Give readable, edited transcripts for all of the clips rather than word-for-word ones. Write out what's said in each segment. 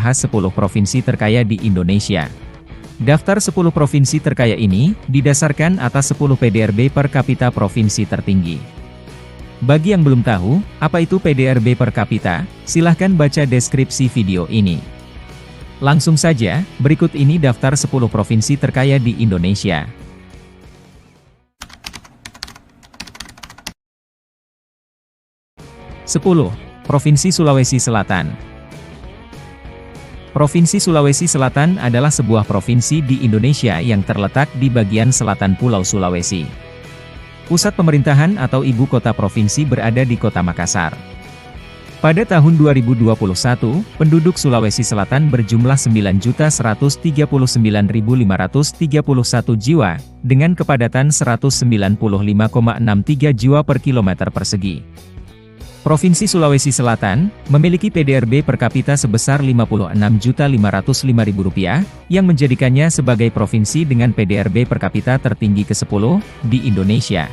membahas 10 provinsi terkaya di Indonesia. Daftar 10 provinsi terkaya ini, didasarkan atas 10 PDRB per kapita provinsi tertinggi. Bagi yang belum tahu, apa itu PDRB per kapita, silahkan baca deskripsi video ini. Langsung saja, berikut ini daftar 10 provinsi terkaya di Indonesia. 10. Provinsi Sulawesi Selatan. Provinsi Sulawesi Selatan adalah sebuah provinsi di Indonesia yang terletak di bagian selatan Pulau Sulawesi. Pusat pemerintahan atau ibu kota provinsi berada di Kota Makassar. Pada tahun 2021, penduduk Sulawesi Selatan berjumlah 9.139.531 jiwa, dengan kepadatan 195,63 jiwa per kilometer persegi. Provinsi Sulawesi Selatan memiliki PDRB per kapita sebesar Rp56.505.000, yang menjadikannya sebagai provinsi dengan PDRB per kapita tertinggi ke-10 di Indonesia.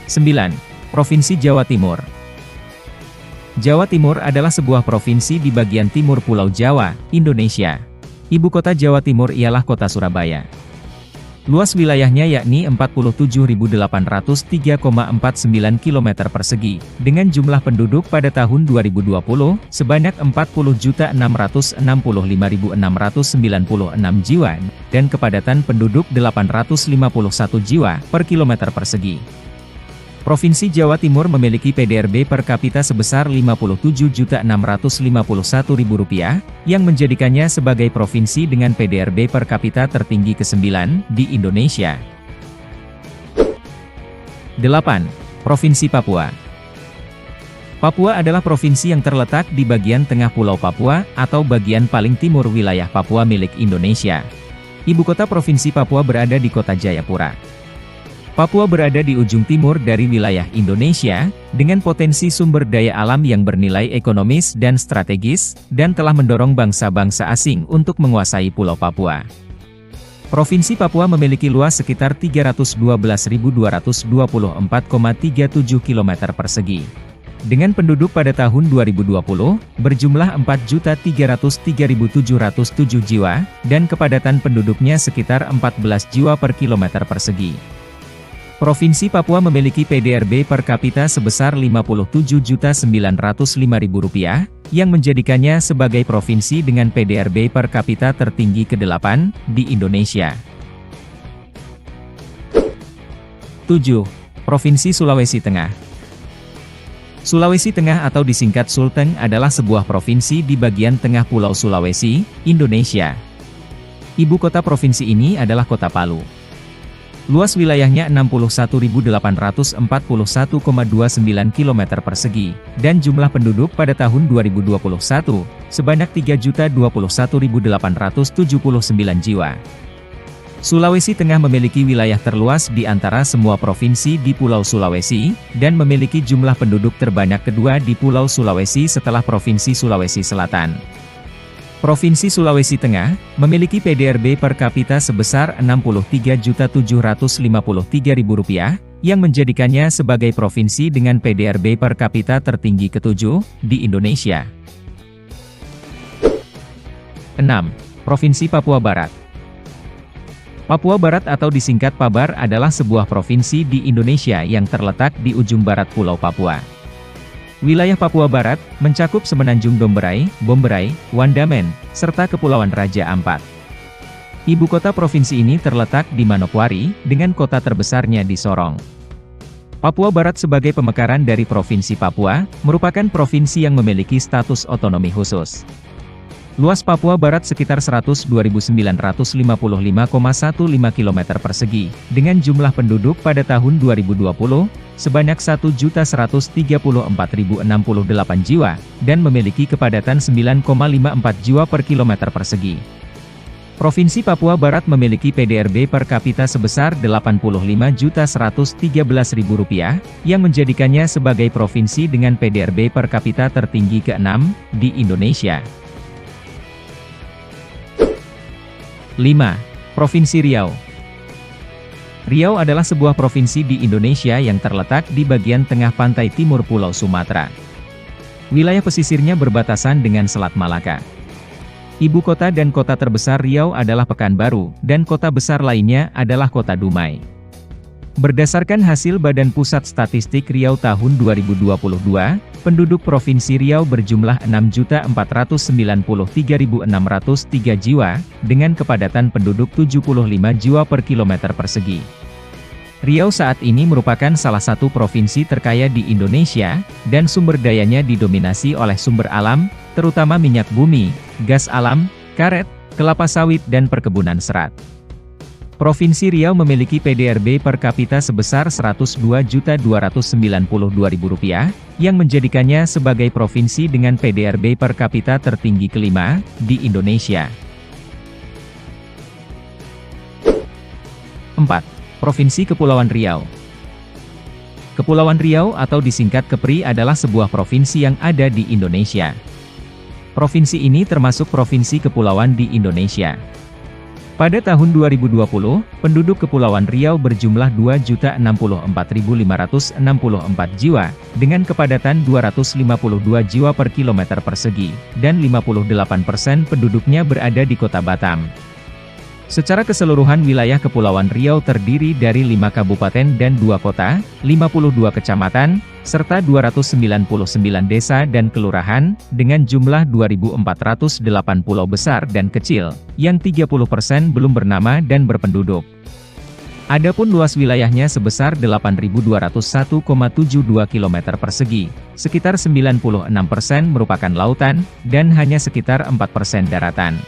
9. Provinsi Jawa Timur. Jawa Timur adalah sebuah provinsi di bagian timur Pulau Jawa, Indonesia. Ibu kota Jawa Timur ialah kota Surabaya. Luas wilayahnya yakni 47.803,49 km persegi, dengan jumlah penduduk pada tahun 2020, sebanyak 40.665.696 jiwa, dan kepadatan penduduk 851 jiwa per kilometer persegi. Provinsi Jawa Timur memiliki PDRB per kapita sebesar Rp57.651.000, yang menjadikannya sebagai provinsi dengan PDRB per kapita tertinggi ke-9 di Indonesia. 8. Provinsi Papua. Papua adalah provinsi yang terletak di bagian tengah Pulau Papua, atau bagian paling timur wilayah Papua milik Indonesia. Ibu kota provinsi Papua berada di Kota Jayapura. Papua berada di ujung timur dari wilayah Indonesia, dengan potensi sumber daya alam yang bernilai ekonomis dan strategis, dan telah mendorong bangsa-bangsa asing untuk menguasai Pulau Papua. Provinsi Papua memiliki luas sekitar 312.224,37 km persegi. Dengan penduduk pada tahun 2020, berjumlah 4.303.707 jiwa, dan kepadatan penduduknya sekitar 14 jiwa per kilometer persegi. Provinsi Papua memiliki PDRB per kapita sebesar Rp57.905.000, yang menjadikannya sebagai provinsi dengan PDRB per kapita tertinggi ke-8 di Indonesia. 7. Provinsi Sulawesi Tengah. Sulawesi Tengah atau disingkat Sulteng adalah sebuah provinsi di bagian tengah Pulau Sulawesi, Indonesia. Ibu kota provinsi ini adalah Kota Palu. Luas wilayahnya 61.841,29 km persegi, dan jumlah penduduk pada tahun 2021, sebanyak 3.021.879 jiwa. Sulawesi Tengah memiliki wilayah terluas di antara semua provinsi di Pulau Sulawesi, dan memiliki jumlah penduduk terbanyak kedua di Pulau Sulawesi setelah Provinsi Sulawesi Selatan. Provinsi Sulawesi Tengah memiliki PDRB per kapita sebesar Rp63.753.000, yang menjadikannya sebagai provinsi dengan PDRB per kapita tertinggi ke-7 di Indonesia. 6. Provinsi Papua Barat. Papua Barat atau disingkat Pabar adalah sebuah provinsi di Indonesia yang terletak di ujung barat Pulau Papua. Wilayah Papua Barat mencakup Semenanjung Domberai, Bomberai, Wandamen, serta Kepulauan Raja Ampat. Ibu kota provinsi ini terletak di Manokwari, dengan kota terbesarnya di Sorong. Papua Barat sebagai pemekaran dari Provinsi Papua, merupakan provinsi yang memiliki status otonomi khusus. Luas Papua Barat sekitar 102.955,15 km persegi, dengan jumlah penduduk pada tahun 2020, sebanyak 1.134.068 jiwa, dan memiliki kepadatan 9,54 jiwa per kilometer persegi. Provinsi Papua Barat memiliki PDRB per kapita sebesar Rp85.113.000, yang menjadikannya sebagai provinsi dengan PDRB per kapita tertinggi ke-6 di Indonesia. 5. Provinsi Riau. Riau adalah sebuah provinsi di Indonesia yang terletak di bagian tengah pantai timur Pulau Sumatera. Wilayah pesisirnya berbatasan dengan Selat Malaka. Ibu kota dan kota terbesar Riau adalah Pekanbaru, dan kota besar lainnya adalah Kota Dumai. Berdasarkan hasil Badan Pusat Statistik Riau tahun 2022, penduduk Provinsi Riau berjumlah 6.493.603 jiwa, dengan kepadatan penduduk 75 jiwa per kilometer persegi. Riau saat ini merupakan salah satu provinsi terkaya di Indonesia, dan sumber dayanya didominasi oleh sumber alam, terutama minyak bumi, gas alam, karet, kelapa sawit dan perkebunan serat. Provinsi Riau memiliki PDRB per kapita sebesar Rp102.292.000, yang menjadikannya sebagai provinsi dengan PDRB per kapita tertinggi kelima di Indonesia. 4. Provinsi Kepulauan Riau. Kepulauan Riau atau disingkat Kepri adalah sebuah provinsi yang ada di Indonesia. Provinsi ini termasuk provinsi kepulauan di Indonesia. Pada tahun 2020, penduduk Kepulauan Riau berjumlah 2.064.564 jiwa, dengan kepadatan 252 jiwa per kilometer persegi, dan 58% penduduknya berada di Kota Batam. Secara keseluruhan wilayah Kepulauan Riau terdiri dari 5 kabupaten dan 2 kota, 52 kecamatan, serta 299 desa dan kelurahan, dengan jumlah 2.408 pulau besar dan kecil, yang 30% belum bernama dan berpenduduk. Adapun luas wilayahnya sebesar 8.201,72 km persegi, sekitar 96% merupakan lautan, dan hanya sekitar 4% daratan.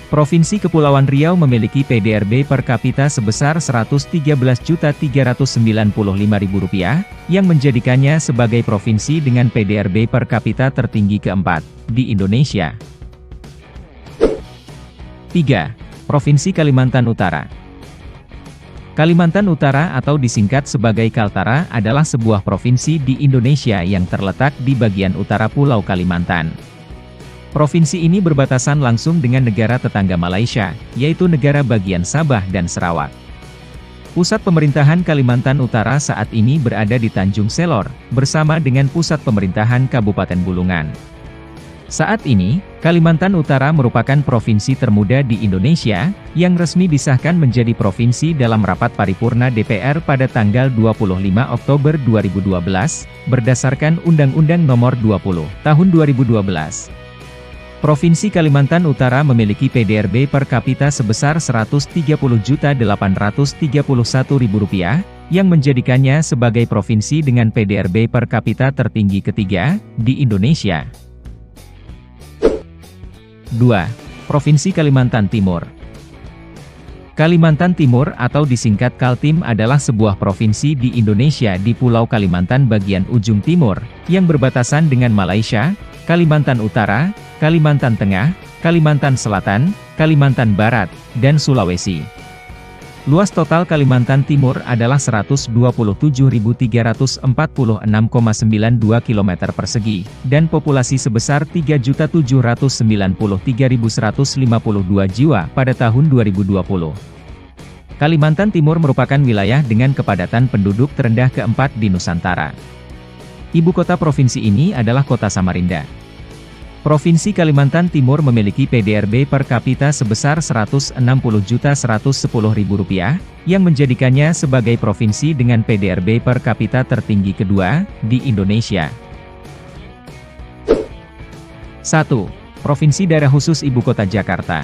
Provinsi Kepulauan Riau memiliki PDRB per kapita sebesar Rp113.395.000, yang menjadikannya sebagai provinsi dengan PDRB per kapita tertinggi keempat di Indonesia. 3. Provinsi Kalimantan Utara. Kalimantan Utara atau disingkat sebagai Kaltara adalah sebuah provinsi di Indonesia yang terletak di bagian utara Pulau Kalimantan. Provinsi ini berbatasan langsung dengan negara tetangga Malaysia, yaitu negara bagian Sabah dan Sarawak. Pusat pemerintahan Kalimantan Utara saat ini berada di Tanjung Selor, bersama dengan pusat pemerintahan Kabupaten Bulungan. Saat ini, Kalimantan Utara merupakan provinsi termuda di Indonesia, yang resmi disahkan menjadi provinsi dalam rapat paripurna DPR pada tanggal 25 Oktober 2012, berdasarkan Undang-Undang Nomor 20, Tahun 2012. Provinsi Kalimantan Utara memiliki PDRB per kapita sebesar Rp130.831.000, yang menjadikannya sebagai provinsi dengan PDRB per kapita tertinggi ketiga di Indonesia. 2. Provinsi Kalimantan Timur. Kalimantan Timur atau disingkat Kaltim adalah sebuah provinsi di Indonesia di Pulau Kalimantan bagian ujung timur, yang berbatasan dengan Malaysia, Kalimantan Utara, Kalimantan Tengah, Kalimantan Selatan, Kalimantan Barat, dan Sulawesi. Luas total Kalimantan Timur adalah 127.346,92 km persegi, dan populasi sebesar 3.793.152 jiwa pada tahun 2020. Kalimantan Timur merupakan wilayah dengan kepadatan penduduk terendah keempat di Nusantara. Ibu kota provinsi ini adalah Kota Samarinda. Provinsi Kalimantan Timur memiliki PDRB per kapita sebesar Rp160.110.000, yang menjadikannya sebagai provinsi dengan PDRB per kapita tertinggi kedua di Indonesia. 1. Provinsi Daerah Khusus Ibu Kota Jakarta.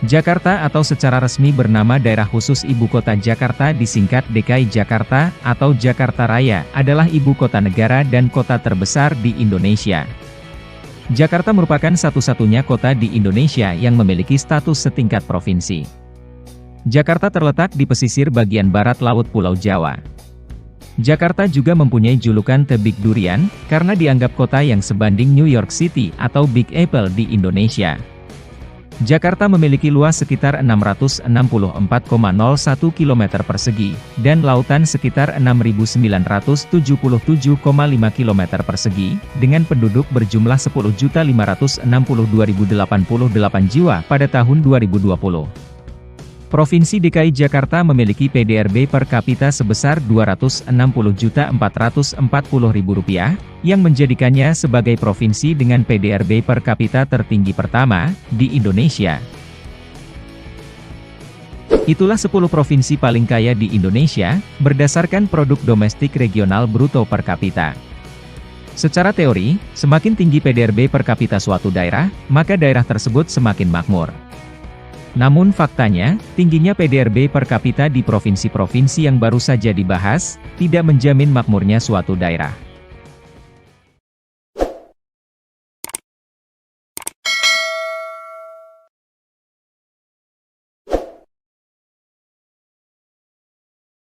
Jakarta atau secara resmi bernama Daerah Khusus Ibu Kota Jakarta disingkat DKI Jakarta atau Jakarta Raya adalah ibu kota negara dan kota terbesar di Indonesia. Jakarta merupakan satu-satunya kota di Indonesia yang memiliki status setingkat provinsi. Jakarta terletak di pesisir bagian barat Laut Pulau Jawa. Jakarta juga mempunyai julukan The Big Durian, karena dianggap kota yang sebanding New York City atau Big Apple di Indonesia. Jakarta memiliki luas sekitar 664,01 km persegi, dan lautan sekitar 6.977,5 km persegi, dengan penduduk berjumlah 10.562.088 jiwa pada tahun 2020. Provinsi DKI Jakarta memiliki PDRB per kapita sebesar Rp260.440.000, yang menjadikannya sebagai provinsi dengan PDRB per kapita tertinggi pertama di Indonesia. Itulah 10 provinsi paling kaya di Indonesia, berdasarkan produk domestik regional bruto per kapita. Secara teori, semakin tinggi PDRB per kapita suatu daerah, maka daerah tersebut semakin makmur. Namun faktanya, tingginya PDRB per kapita di provinsi-provinsi yang baru saja dibahas, tidak menjamin makmurnya suatu daerah.